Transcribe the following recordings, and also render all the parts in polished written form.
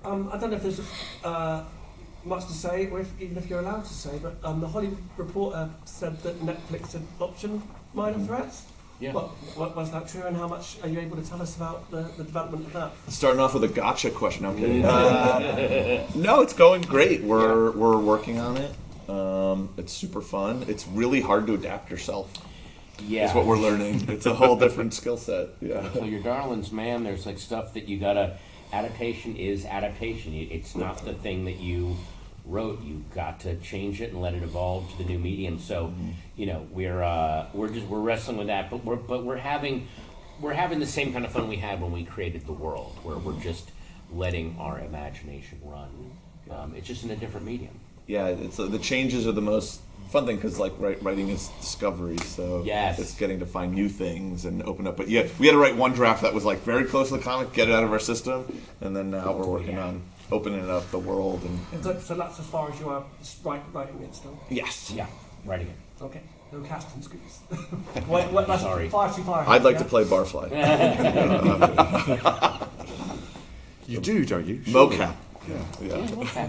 I don't know if there's much to say, or even if you're allowed to say, but the Hollywood Reporter said that Netflix had optioned Minor Threats. Yeah. Was that true, and how much are you able to tell us about the development of that? Starting off with a gotcha question. I'm kidding. No, it's going great. We're working on it. It's super fun. It's really hard to adapt yourself. Yeah. Is what we're learning. It's a whole different skill set. Yeah. So your darlings, man, there's like stuff that you gotta. Adaptation is adaptation. It's not the thing that you wrote. You got to change it and let it evolve to the new medium. So, you know, we're wrestling with that, but we're having the same kind of fun we had when we created the world, where we're just letting our imagination run. It's just in a different medium. Yeah, it's the changes are the most fun thing, because like writing is discovery, so it's getting to find new things and open up. But yeah, we had to write one draft that was like very close to the comic, get it out of our system, and then now we're working on opening up the world. And so that's as far as you are writing it still? Yes. Yeah, writing it. Okay. No casting scoops. Sorry. Far I'd like to play Barfly. You do, don't you? Mocap. Yeah.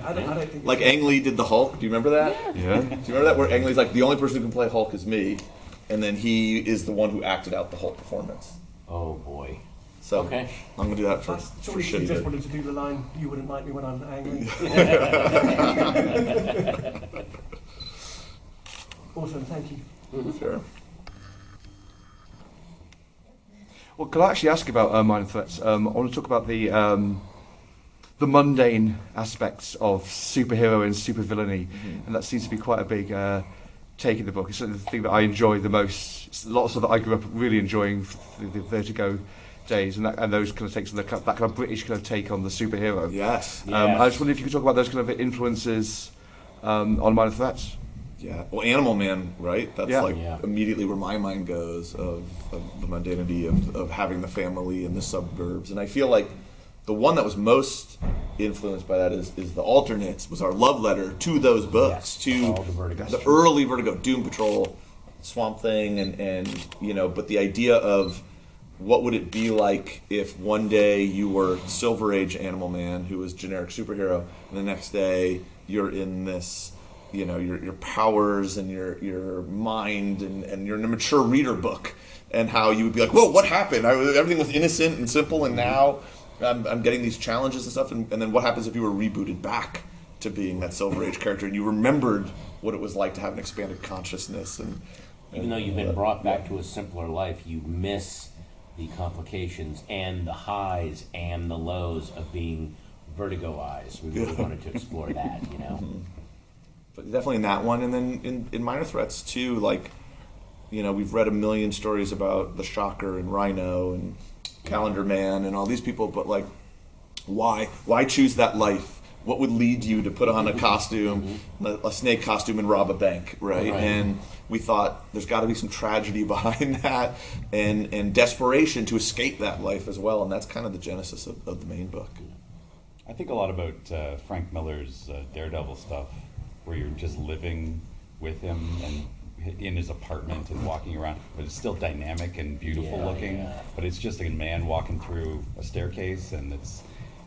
I don't think like Ang Lee did the Hulk. Do you remember that? Yeah. Do you remember that? Where Ang Lee's like, the only person who can play Hulk is me, and then he is the one who acted out the Hulk performance. Oh boy. So okay. I'm gonna do that for surely shit. You just wanted to do the line, "You wouldn't like me when I'm angry." Awesome, thank you. Mm-hmm. Sure. Well, could I actually ask about Minor Threats? I want to talk about the mundane aspects of superhero and supervillainy, and that seems to be quite a big take in the book. It's the thing that I enjoy the most. It's lots of that I grew up really enjoying the Vertigo days, and those kind of takes, that kind of British kind of take on the superhero. Yes. I just wonder if you could talk about those kind of influences on Minor Threats. Yeah, well, Animal Man, right? That's immediately where my mind goes of the mundanity of having the family in the suburbs. And I feel like the one that was most influenced by that is the Alternates, was our love letter to those books, to the early Vertigo, Doom Patrol, Swamp Thing, and you know, but the idea of what would it be like if one day you were Silver Age Animal Man, who was generic superhero, and the next day you're in this, you know, your powers and your mind, and you're in a mature reader book, and how you would be like, whoa, what happened? Everything was innocent and simple, and now I'm getting these challenges and stuff, and then what happens if you were rebooted back to being that Silver Age character, and you remembered what it was like to have an expanded consciousness, and even though you've been brought back to a simpler life, you miss the complications and the highs and the lows of being Vertigo eyes. We really wanted to explore that, you know. But definitely in that one, and then in Minor Threats too, like, you know, we've read a million stories about the Shocker and Rhino and Calendar Man and all these people, but like, why choose that life? What would lead you to put on a costume, a snake costume, and rob a bank, right? And we thought there's got to be some tragedy behind that, and desperation to escape that life as well, and that's kind of the genesis of the main book. I think a lot about Frank Miller's Daredevil stuff, where you're just living with him and in his apartment and walking around, but it's still dynamic and beautiful looking. Yeah. But it's just a man walking through a staircase, and it's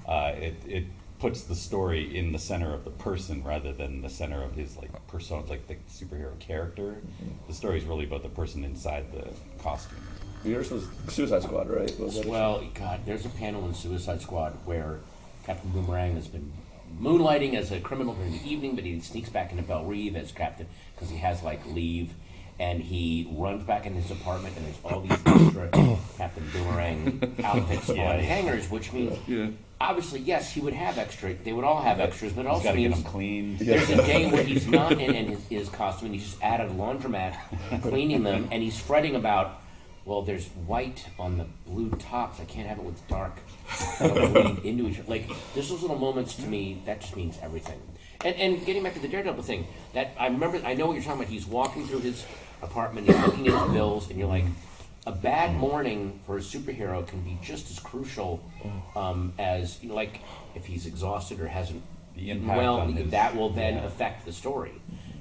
it puts the story in the center of the person rather than the center of his like persona, like the superhero character. The story is really about the person inside the costume. Yours was Suicide Squad, right? Well, God, there's a panel in Suicide Squad where Captain Boomerang has been moonlighting as a criminal during the evening, but he sneaks back into Belle Reve as captain because he has like leave, and he runs back in his apartment, and there's all these extra Captain Boomerang outfits on hangers, which means obviously yes, he would have extra. They would all have extras, but it also means get them clean. There's a day where he's not in his costume, and he's just at a laundromat cleaning them, and he's fretting about, well, there's white on the blue tops. I can't have it with dark bleeding into each other. Like, there's those little moments to me that just means everything. And getting back to the Daredevil thing, that I remember, I know what you're talking about. He's walking through his apartment, he's looking at his bills, and you're like, a bad morning for a superhero can be just as crucial as, you know, like if he's exhausted or hasn't eaten well, that will then affect the story.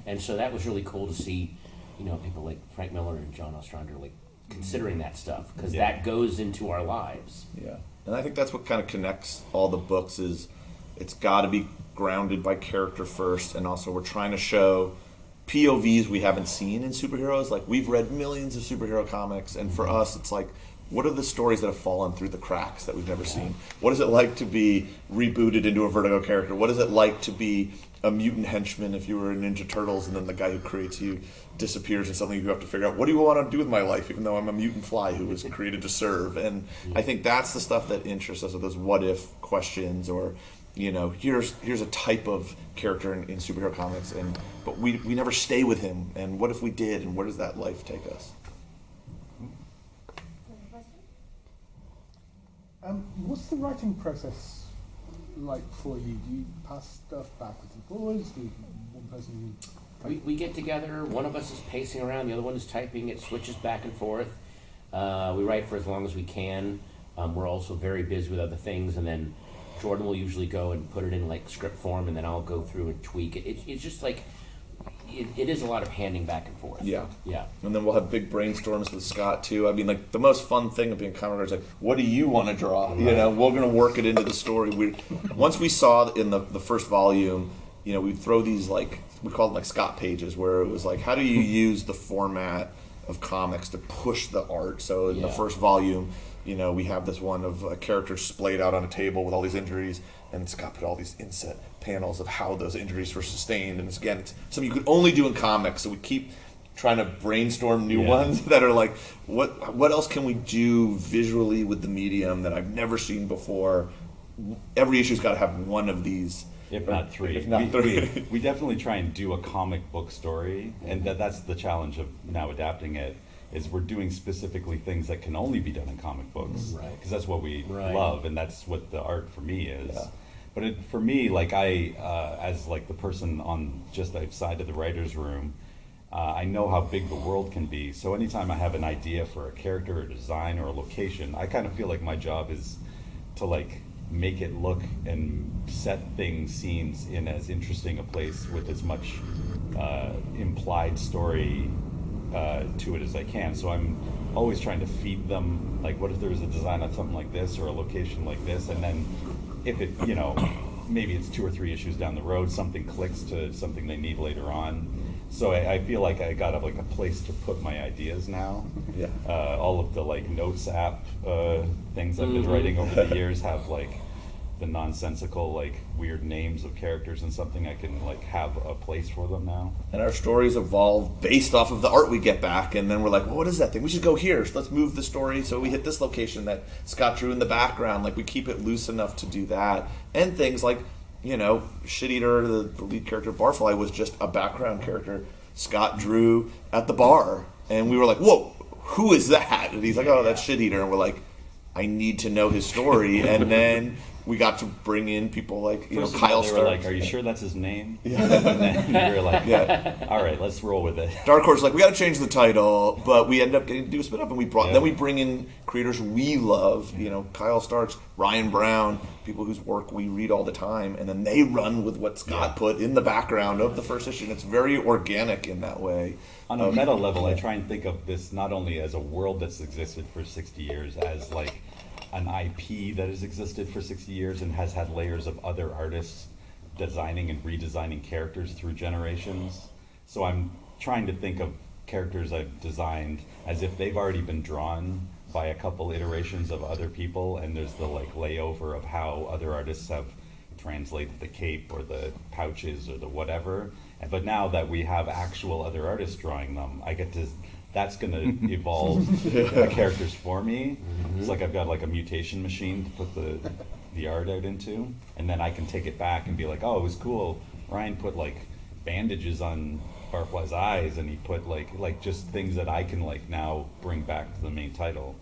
And so that was really cool to see, you know, people like Frank Miller and John Ostrander like considering that stuff, because that goes into our lives. Yeah. And I think that's what kind of connects all the books is it's got to be grounded by character first, and also we're trying to show POVs we haven't seen in superheroes. Like, we've read millions of superhero comics, and for us, it's like, what are the stories that have fallen through the cracks that we've never seen? What is it like to be rebooted into a Vertigo character? What is it like to be a mutant henchman if you were in Ninja Turtles and then the guy who creates you disappears and suddenly you have to figure out, what do you want to do with my life, even though I'm a mutant fly who was created to serve? And I think that's the stuff that interests us, of those what if questions, or, you know, here's a type of character in superhero comics, but we never stay with him, and what if we did, and where does that life take us? What's the writing process like for you? Do you pass stuff backwards and forwards? Do one person... We get together, one of us is pacing around, the other one is typing, it switches back and forth. We write for as long as we can. We're also very busy with other things, and then Jordan will usually go and put it in like script form, and then I'll go through and tweak it. It's just like, it is a lot of handing back and forth. Yeah. Yeah. And then we'll have big brainstorms with Scott too. I mean, like, the most fun thing of being a comic writer is like, what do you want to draw? You know, we're going to work it into the story. Once we saw in the first volume, you know, we'd throw these, like, we called them like Scott pages, where it was like, how do you use the format of comics to push the art? So in the first volume, you know, we have this one of a character splayed out on a table with all these injuries, and Scott put all these inset panels of how those injuries were sustained. And it's something you could only do in comics, so we keep trying to brainstorm new ones that are like, what else can we do visually with the medium that I've never seen before? Every issue's got to have one of these. If not three. We definitely try and do a comic book story, and that's the challenge of now adapting it, is we're doing specifically things that can only be done in comic books. Right. Because that's what we Right. love, and that's what the art for me is. Yeah. But for me, like, as like the person on just outside of the writer's room, I know how big the world can be. So anytime I have an idea for a character or design or a location, I kind of feel like my job is to, like, make it look and set scenes in as interesting a place with as much implied story to it as I can. So I'm always trying to feed them, like, what if there was a design on something like this or a location like this, and then if it, you know, maybe it's 2 or 3 issues down the road, something clicks to something they need later on. So I feel like I got a place to put my ideas now. Yeah. All of the, like, notes app things I've been writing over the years have, like, the nonsensical, like, weird names of characters and something. I can, like, have a place for them now. And our stories evolve based off of the art we get back, and then we're like, well, what is that thing? We should go here. So let's move the story so we hit this location that Scott drew in the background. Like, we keep it loose enough to do that. And things like, you know, Shit Eater, the lead character, Barfly, was just a background character Scott drew at the bar. And we were like, whoa, who is that? And he's like, oh, that's Shit Eater. And we're like, I need to know his story. And then we got to bring in people like, you know, Kyle They were Stark. like, are you sure that's his name? Yeah. And then we were like, Yeah. all right, let's roll with it. Dark Horse like, we got to change the title, but we ended up getting to do a spin-off, and then we bring in creators we love, you know, Kyle Starks, Ryan Brown, people whose work we read all the time, and then they run with what Scott put in the background of the first issue, and it's very organic in that way. On a meta level, I try and think of this not only as a world that's existed for 60 years, as like an IP that has existed for 60 years and has had layers of other artists designing and redesigning characters through generations. So I'm trying to think of characters I've designed as if they've already been drawn by a couple iterations of other people, and there's the, like, layover of how other artists have translated the cape or the pouches or the whatever. But now that we have actual other artists drawing them, I get to, that's going to evolve the characters for me. It's like I've got, like, a mutation machine to put the art out into, and then I can take it back and be like, oh, it was cool. Ryan put, like, bandages on Barfly's eyes, and he put like just things that I can, like, now bring back to the main title.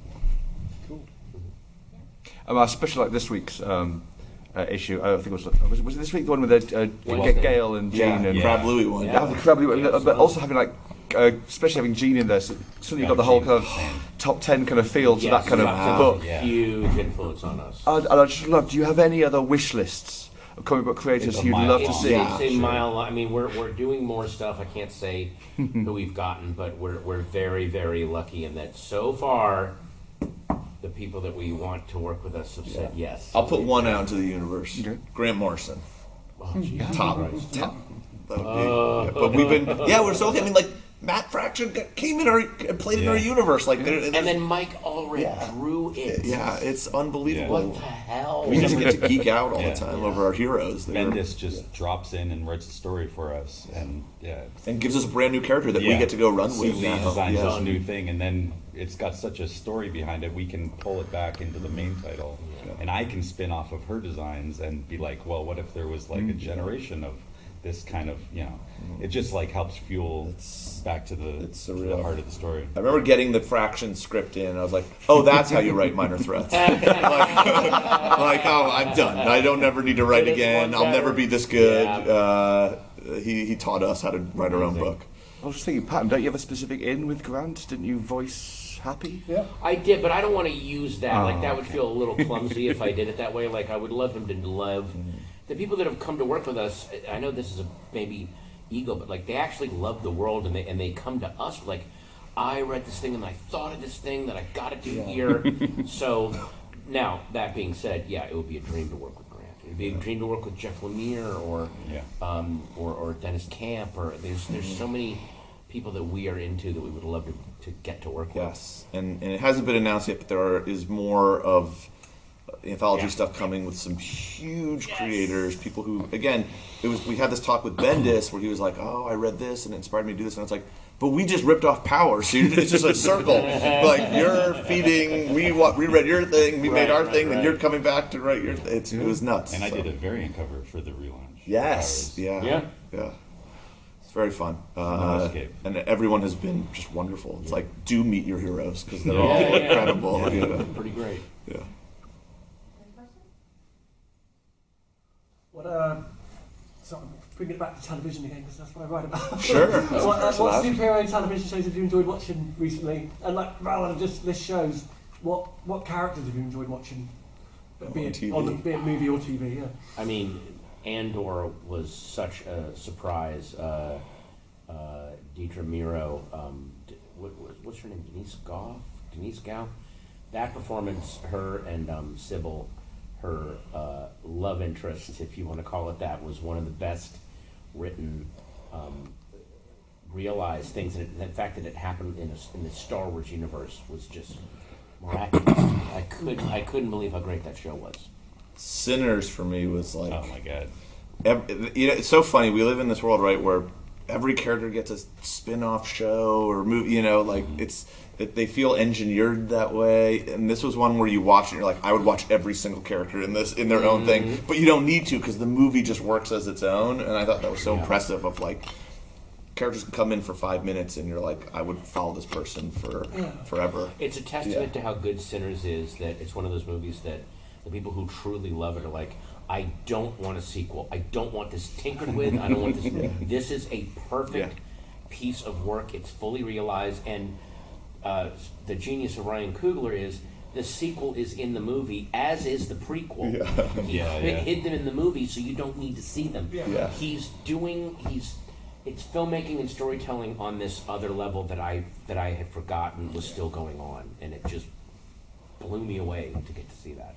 Cool. Especially like this week's issue. I think it was this week the one with Gail and Jean and Crab Louie one. Yeah, the Crab Louie, but also having, like, especially having Jean in there, so suddenly you've got the whole kind of top 10 kind of feel to that kind of book. Huge influence on us. And I just love, do you have any other wish lists of comic book creators you'd love to see? It's a mile. I mean, we're doing more stuff. I can't say who we've gotten, but we're very, very lucky in that so far the people that we want to work with us have said yes. I'll put one out into the universe. Okay. Grant Morrison. Oh, Jesus Top. Christ. Top. That would be, but we've been, we're so, I mean, like, Matt Fraction came in and played in our universe. Like, and then Mike Allred drew it. Yeah, it's unbelievable. What the hell? We just get to geek out all the time over our heroes. Bendis just drops in and writes a story for us, and and gives us a brand new character that we get to go run with Susie now. designs this new thing, and then it's got such a story behind it. We can pull it back into the main title, and I can spin off of her designs and be like, well, what if there was like a generation of this kind of, it just like helps fuel back to the heart of the story. I remember getting the Fraction script in, and I was like, oh, that's how you write Minor Threats. like, oh, I'm done. I don't ever need to write again. I'll never be this good. Yeah. He taught us how to write our own book. I was just thinking, Patton, don't you have a specific in with Grant? Didn't you voice Happy? Yeah. I did, but I don't want to use that. Like, that would feel a little clumsy if I did it that way. Like, I would love him to love the people that have come to work with us. I know this is a maybe ego, but like, they actually love the world, and they come to us like, I read this thing and I thought of this thing that I got to do here. So now, that being said, it would be a dream to work with Grant. It would be a dream to work with Jeff Lemire or Dennis Camp, or there's so many people that we are into that we would love to get to work with. Yes, and it hasn't been announced yet, but there is more of anthology stuff coming with some huge creators, people who, again, we had this talk with Bendis where he was like, oh, I read this and it inspired me to do this, and it's like, but we just ripped off Power, so it's just a circle. Like, you're feeding, we read your thing, we made our thing, and you're coming back to write your thing. It was nuts. And I did a variant cover for the relaunch. Yes, yeah. It's very fun. And everyone has been just wonderful. It's like, do meet your heroes, because they're all incredible. Pretty great. Yeah. So I'm bringing it back to television again, because that's what I write about. Sure. What superhero television shows have you enjoyed watching recently? And like, rather than just list shows, what characters have you enjoyed watching? Be it movie or TV, yeah. I mean, Andor was such a surprise. Deidre Miro, what's her name? Denise Gough? That performance, her and Sybil, her love interest, if you want to call it that, was one of the best written, realized things. And the fact that it happened in the Star Wars universe was just miraculous. I couldn't believe how great that show was. Sinners for me was like, oh my god. It's so funny. We live in this world, right, where every character gets a spin-off show or movie. They feel engineered that way. And this was one where you watch and you're like, I would watch every single character in their own thing, but you don't need to, because the movie just works as its own. And I thought that was so impressive. Of like, characters can come in for 5 minutes and you're like, I would follow this person for forever. It's a testament to how good Sinners is, that it's one of those movies that the people who truly love it are like, I don't want a sequel. I don't want this tinkered with. I don't want this. This is a perfect piece of work. It's fully realized. And the genius of Ryan Coogler is the sequel is in the movie, as is the prequel. He hid them in the movie, so you don't need to see them. It's filmmaking and storytelling on this other level that I had forgotten was still going on, and it just blew me away to get to see that.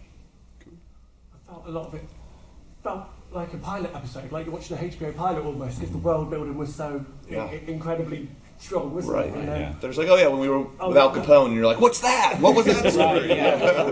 I felt a lot of it felt like a pilot episode, like you're watching a HBO pilot almost, because the world building was so incredibly strong, wasn't it? And there's like, when we were with Al Capone, and you're like, what's that? What was that story?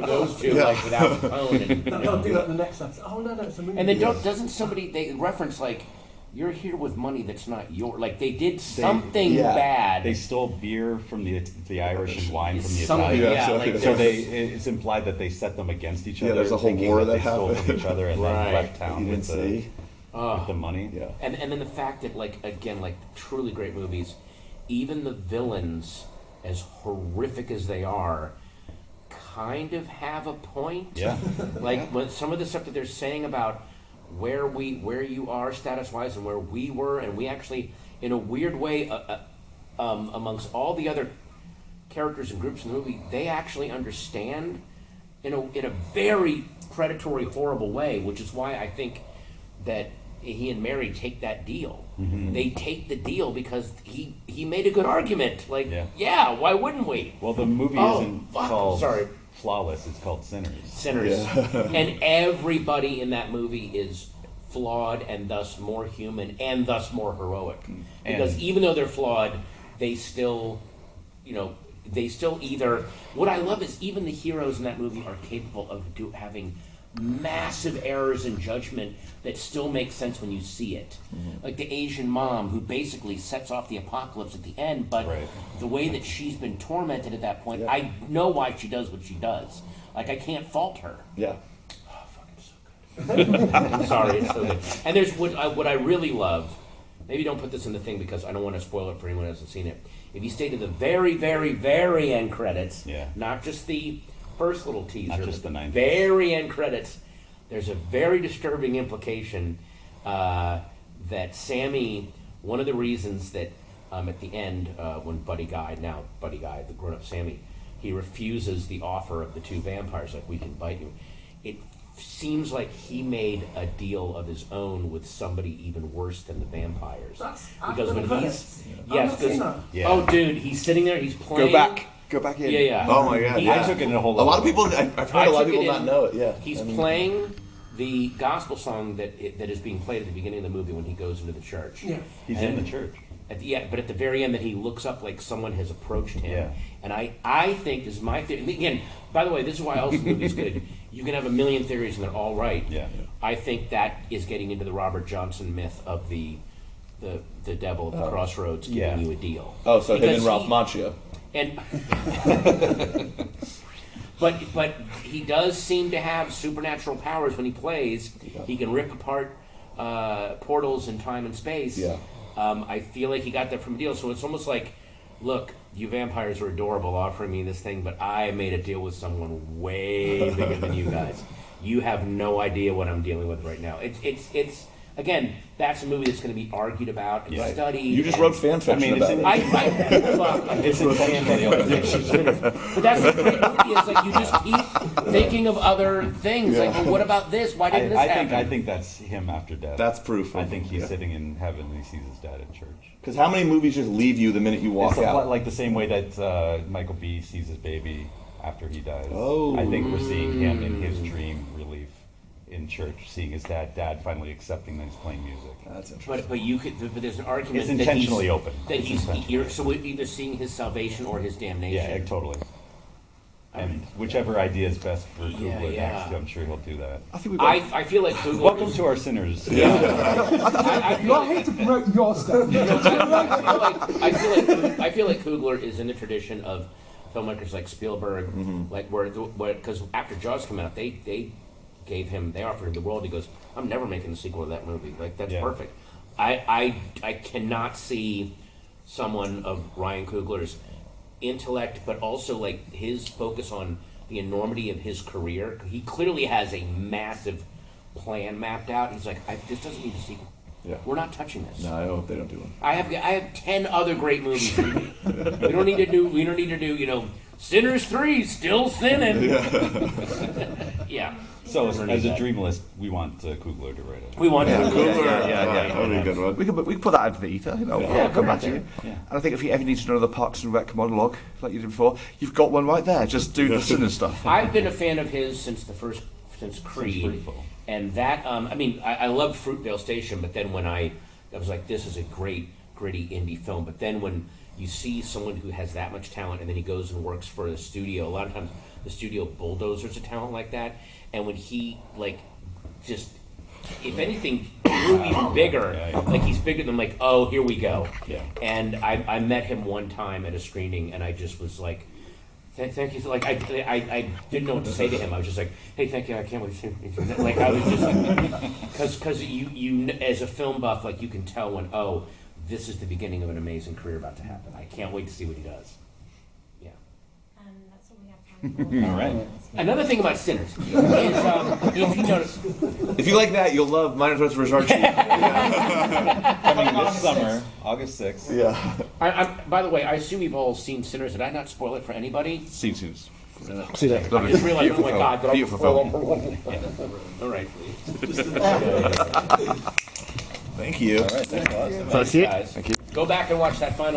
Those two, like with Al Capone. They'll do that in the next episode. Oh, no, it's a movie. And then doesn't somebody, they reference like, you're here with money that's not yours. Like, they did something bad. They stole beer from the Irish and wine from the something, Italians. So it's implied that they set them against each other. Yeah, there's a whole war that stole happened from each other and then left town with the money. Yeah. And then the fact that, like, again, like, truly great movies, even the villains, as horrific as they are, kind of have a point. Yeah. Like, when some of the stuff that they're saying about where you are status-wise and where we were, and we actually, in a weird way, amongst all the other characters and groups in the movie, they actually understand in a very predatory, horrible way, which is why I think that he and Mary take that deal. Mm-hmm. They take the deal because he made a good argument. Like, why wouldn't we? Well, the movie isn't called... Sorry. flawless. It's called Sinners. Sinners. And everybody in that movie is flawed and thus more human and thus more heroic. Because even though they're flawed, they still, they still either... What I love is even the heroes in that movie are capable of having massive errors in judgment that still make sense when you see it. Like the Asian mom who basically sets off the apocalypse at the end, but the way that she's been tormented at that point, I know why she does what she does. Like, I can't fault her. Yeah. Oh, fucking so good. I'm sorry, it's so good. And there's what I really love, maybe don't put this in the thing because I don't want to spoil it for anyone who hasn't seen it. If you stay to the very, very, very end credits, not just the first little teaser, not just the very end credits, there's a very disturbing implication that Sammy, one of the reasons that at the end, when Buddy Guy, the grown-up Sammy, he refuses the offer of the two vampires, like, we can bite you. It seems like he made a deal of his own with somebody even worse than the vampires. Because when he's... Oh, dude, he's sitting there, he's playing... Go back in. Yeah. Oh my God. I took it in a whole lot. A lot of people, I've heard a lot of people not know it. Yeah. He's playing the gospel song that is being played at the beginning of the movie when he goes into the church. Yeah. He's in the church. But at the very end, that he looks up like someone has approached him. Yeah. And I think, this is my theory. Again, by the way, this is why also the movie's good. You can have a million theories and they're all right. Yeah. I think that is getting into the Robert Johnson myth of the devil at the crossroads giving you a deal. Oh, so him and Ralph Macchio. And but he does seem to have supernatural powers when he plays. He can rip apart portals in time and space. Yeah. I feel like he got that from a deal. So it's almost like, look, you vampires are adorable offering me this thing, but I made a deal with someone way bigger than you guys. You have no idea what I'm dealing with right now. It's again, that's a movie that's going to be argued about and studied. You just wrote fan fiction about it. It's in But that's what great movie is. Like, you just keep thinking of other things. Like, well, what about this? Why didn't this happen? I think that's him after death. That's proof. I think he's sitting in heaven and he sees his dad in church. Because how many movies just leave you the minute you walk out? Like the same way that Michael B. sees his baby after he dies. Oh. I think we're seeing him in his dream relief in church, seeing his dad finally accepting that he's playing music. That's interesting. But there's an argument it's intentionally open. So we're either seeing his salvation or his damnation. Yeah, totally. And whichever idea is best for Google next, I'm sure he'll do that. I feel like Google. Welcome to our sinners. I hate to promote your stuff. I feel like Coogler is in the tradition of filmmakers like Spielberg, like where because after Jaws came out, they offered him the world. He goes, I'm never making a sequel to that movie. Like, that's perfect. I cannot see someone of Ryan Coogler's intellect, but also like his focus on the enormity of his career. He clearly has a massive plan mapped out. He's like, this doesn't need a sequel. Yeah. We're not touching this. No, I hope they don't do one. I have 10 other great movies. We don't need to do Sinners 3 still sinning. Yeah. So as a dream list, we want Coogler to write it. We want Coogler. Yeah. That would be a good one. We can put that into the ether. We'll come back to you. Yeah. And I think if you ever need to know the Parks and Rec monologue, like you did before, you've got one right there. Just do the Sinner stuff. I've been a fan of his since Creed. And that, I loved Fruitvale Station, but then when I was like, this is a great, gritty indie film. But then when you see someone who has that much talent and then he goes and works for the studio, a lot of times the studio bulldozers a talent like that. And when he, just, if anything, grew even bigger, like he's bigger than, oh, here we go. Yeah. And I met him one time at a screening, and I just was like, thank you. I didn't know what to say to him. I was just like, hey, thank you. I can't wait to see you. I was just because you as a film buff, you can tell when, oh, this is the beginning of an amazing career about to happen. I can't wait to see what he does. Yeah. That's what we have time for. All right. Another thing about Sinners is, if you notice, if you like that, you'll love Minor Threats vs. Archie. Coming this summer, August 6th. Yeah. By the way, I assume you've all seen Sinners. Did I not spoil it for anybody? See Sinners. See that. I just realized, oh my God, that Beautiful film. All right, please. Thank you. All right, thanks a lot. Thanks, guys. Thank you. Go back and watch that final